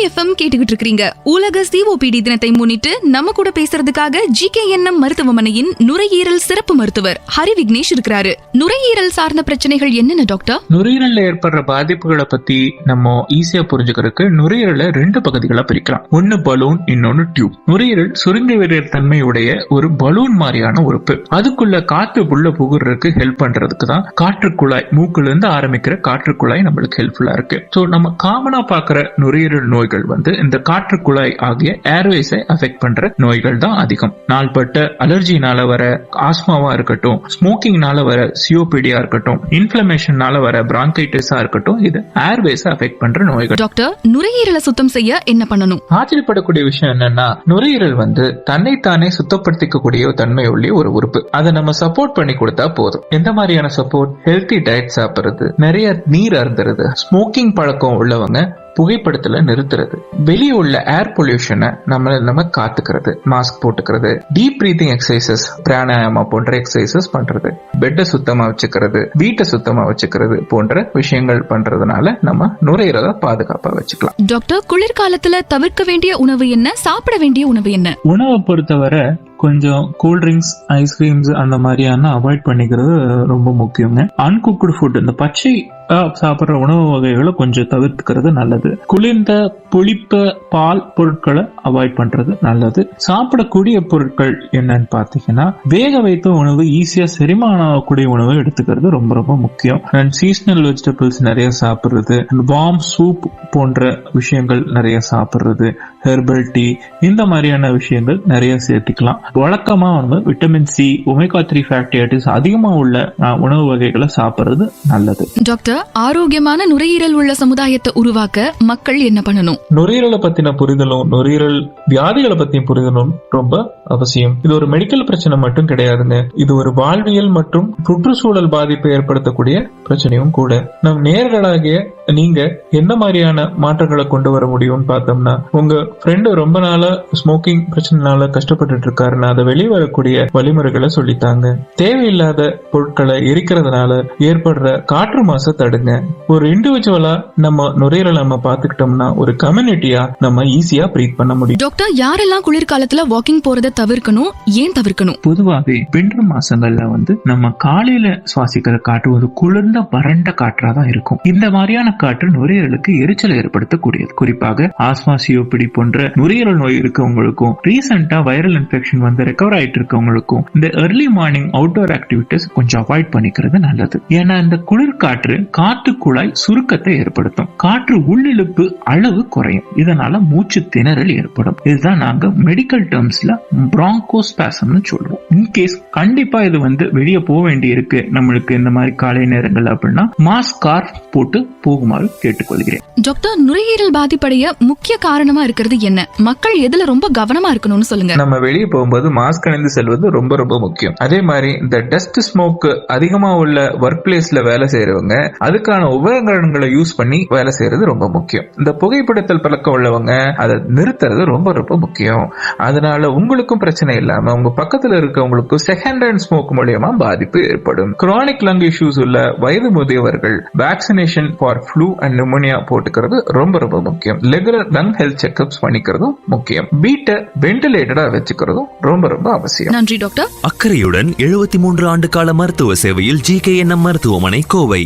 Kovai FM கேட்டுக்கிட்டு இருக்கீங்க. உலக சிஓபிடி தினத்தை முன்னிட்டு நம்ம கூட பேசுறதுக்காக GKNM மருத்துவமனையின் நுரையீரல் சிறப்பு மருத்துவர் ஹரி விக்னேஷ் இருக்கிறாரு. நுரையீரல் சார்ந்த பிரச்சனைகள் என்னென்ன டாக்டர்? நுரையீரல்ல ஏற்படுற பாதிப்புகளை பத்தி நம்ம ஈஸியா புரிஞ்சுக்கிறதுக்கு நுரையீரலை 2 பகுதிகளா பிரிக்கலாம். ஒன்னு பலூன், இன்னொன்னு டியூப். நுரையீரல் சுருங்கி விடுற தன்மையுடைய ஒரு பலூன் மாதிரியான உறுப்பு. அதுக்குள்ள காற்று உள்ள புகுறதுக்கு ஹெல்ப் பண்றதுக்கு தான் காற்று குழாய், மூக்குல இருந்து ஆரம்பிக்கிற காற்று குழாய் நம்மளுக்கு ஹெல்ப்ஃபுல்லா இருக்கு. சோ நம்ம காமனா பாக்குற நுரையீரல் நோய்கள் இந்த காற்று குழாய் ஆகிய ஏர்வேஸை அஃபெக்ட் பண்ற நோய்கள் தான் அதிகம். நாள்பட்ட அலர்ஜினால வர ஆஸ்மாவா இருக்கட்டும், ஸ்மோக்கிங்னால வர சிஓபிடியா இருக்கட்டும், இன்ஃபிளமேஷன்னால வர பிராங்கைட்டிஸா இருக்கட்டும், இது ஏர்வேஸை அஃபெக்ட் பண்ற நோய்கள். டாக்டர், நுரையீரலை சுத்தம் செய்ய என்ன பண்ணணும்? ஆச்சரியப்படக்கூடிய விஷயம் என்னன்னா, நுரையீரல் தன்னைத்தானே சுத்தப்படுத்திக்கக்கூடிய தன்மை உள்ள ஒரு உறுப்பு. அதை நம்ம சப்போர்ட் பண்ணி கொடுத்தா போதும். எந்த மாதிரியான சப்போர்ட்? ஹெல்தி டயட் சாப்பிடுறது, நிறைய நீர் அருந்துறது, ஸ்மோக்கிங் பழக்கம் உள்ளவங்க புகைப்படத்துல நிறுத்துறது, வெளியே உள்ள ஏர் பொல்யூஷனை நம்ம காத்துக்கிறது, மாஸ்க் போட்டுக்கிறது, டீப் பிரீத்திங் எக்ஸசைசஸ், பிராணாயாமா போன்ற எக்ஸசைசஸ் பண்றது, பெட்டை சுத்தமா வச்சுக்கிறது, வீட்டை சுத்தமா வச்சுக்கிறது போன்ற விஷயங்கள் பண்றதுனால நம்ம நுரையீரலை பாதுகாப்பா வச்சுக்கலாம். டாக்டர், குளிர்காலத்துல தவிர்க்க வேண்டிய உணவு என்ன, சாப்பிட வேண்டிய உணவு என்ன? உணவை பொறுத்தவரை கொஞ்சம் கூல்ட்ரிங்க்ஸ், ஐஸ்கிரீம்ஸ் அந்த மாதிரியான அவாய்ட் பண்ணிக்கிறது ரொம்ப முக்கியங்க. அன்குக்டு ஃபுட், இந்த பச்சை சாப்பிடுற உணவு வகைகளை கொஞ்சம் தவிர்த்துக்கிறது நல்லது. குளிர்ந்த புளிப்ப பால் பொருட்களை அவாய்ட் பண்றது நல்லது. சாப்பிடக்கூடிய பொருட்கள் என்னன்னு பாத்தீங்கன்னா, வேக வைத்த உணவு, ஈஸியா செரிமானம் ஆகக்கூடிய உணவை எடுத்துக்கிறது ரொம்ப ரொம்ப முக்கியம். அண்ட் சீசனல் வெஜிடபிள்ஸ் நிறைய சாப்பிடுறது, வார்ம் சூப் போன்ற விஷயங்கள் நிறைய சாப்பிடுறது, ஹெர்பல் டீ, இந்த மாதிரியான விஷயங்கள் நிறைய சேர்த்துக்கலாம். வழக்கமா vitamin C, omega 3 fatty acids அதிகமா உள்ள உணவு வகைகளை சாப்பிடுறது நல்லது. டாக்டர், ஆரோக்கியமான நுரையீரல் உள்ள சமுதாயத்தை உருவாக்க மக்கள் என்ன பண்ணணும்? நுரையீரலை பத்தின புரிதலும், நுரையீரல் வியாதிகளை பத்தின புரிதலும் ரொம்ப அவசியம். இது ஒரு மெடிக்கல் பிரச்சனை மட்டும் கிடையாதுங்க. இது ஒரு வாழ்வியல் மற்றும் சுற்றுச்சூழல் பாதிப்பை ஏற்படுத்தக்கூடிய பிரச்சனையும் கூட. நம் நேயர்களாகிய நீங்க எந்த மாதிரியான மாற்றங்களை கொண்டு வர முடியும்னு பார்த்தோம்னா, உங்க ஃப்ரெண்டு ரொம்ப நாளா ஸ்மோக்கிங் பிரச்சனைனால கஷ்டப்பட்டு இருக்காருன்னா அதை வெளிவரக்கூடிய வழிமுறைகளை சொல்லித்தாங்க. தேவையில்லாத பொருட்களை எரிக்கிறதுனால ஏற்படுற காற்று மாசை தடுங்க. ஒரு இண்டிவிஜுவலா நம்ம நுரையீரலை நம்ம பாத்துக்கிட்டோம்னா, ஒரு கம்யூனிட்டியா நம்ம ஈஸியா பிரீத் பண்ண முடியும். டாக்டர், யாரெல்லாம் குளிர்காலத்துல வாக்கிங் போறதை தவிர்க்கணும், ஏன் தவிர்க்கணும்? பொதுவாகவே விண்டர் மாசங்கள்ல நம்ம காலையில சுவாசிக்கிற காற்று ஒரு குளிர்ந்த வறண்ட காற்றா தான் இருக்கும். இந்த மாதிரியான காற்று நுரையீரலுக்கு எரிச்சலை ஏற்படுத்தக்கூடியது. குறிப்பாக ஆஸ்மா, சிஓபிடி போன்ற நுரையீரல் நோய் இருக்கவங்களுக்கும், ரீசெண்டா வைரல் இன்ஃபெக்ஷன் ரெக்கவர் ஆயிட்டு இருக்கவங்களுக்கும் இந்த early மார்னிங் அவுட்டோர் ஆக்டிவிட்டிஸ் கொஞ்சம் அவாய்ட் பண்ணிக்கிறது நல்லது. ஏன்னா இந்த குளிர் காற்று குழாய் சுருக்கத்தை ஏற்படுத்தும். காற்று உள்ளிழுப்பு அளவு குறையும். இதனால மூச்சு திணறல் ஏற்படும். இதுதான் நாங்க மெடிக்கல் டேர்ம்ஸ்ல பிராங்கோஸ்பாசம்னு சொல்றோம். இன்கேஸ் கண்டிப்பா இது வெளியே போக வேண்டி இருக்கு நம்மளுக்கு இந்த மாதிரி காலை நேரங்கள் அப்படின்னா, மாஸ்க் போட்டு போகுமாறு கேட்டுக்கொள்கிறேன். டாக்டர், நுரையீரல் பாதிப்படைய முக்கிய காரணமா இருக்கிறது என்ன? மக்கள் எதுல ரொம்ப கவனமா இருக்கணும்னு சொல்லுங்க. நம்ம வெளியே போகும்போது மாஸ்க் அணிந்து செல்வது ரொம்ப ரொம்ப முக்கியம். அதே மாதிரி இந்த டஸ்ட் ஸ்மோக் அதிகமா உள்ள ஒர்க் பிளேஸ்ல வேலை செய்யறவங்க அதுக்கான உபகரணங்களை யூஸ் பண்ணி வேலை செய்யறது ரொம்ப முக்கியம். இந்த புகைப்பிடித்தல் பழக்கம் உள்ளவங்க அதை நிறுத்துறது ரொம்ப ரொம்ப முக்கியம். அதனால உங்களுக்கும் பிரச்சனை இல்லாம உங்க பக்கத்துல இருக்கவங்களுக்கும் செகண்ட் ஹேண்ட் ஸ்மோக் மூலியமா பாதிப்பு ஏற்படும். கிரானிக் லங் இஷ்யூஸ் உள்ள வயது முதியவர்கள் vaccination for flu and pneumonia போட்டுக்கிறது ரொம்ப ரொம்ப முக்கியம். ரெகுலர் லங் ஹெல்த் செக்அப்ஸ் பண்ணிக்கிறதும் முக்கியம். வீட்டை வென்டிலேட்டடா வச்சுக்கிறதும் ரொம்ப ரொம்ப அவசியம். நன்றி டாக்டர். அக்கறையுடன் 73 ஆண்டு கால மருத்துவ சேவையில் GKNM மருத்துவமனை, கோவை.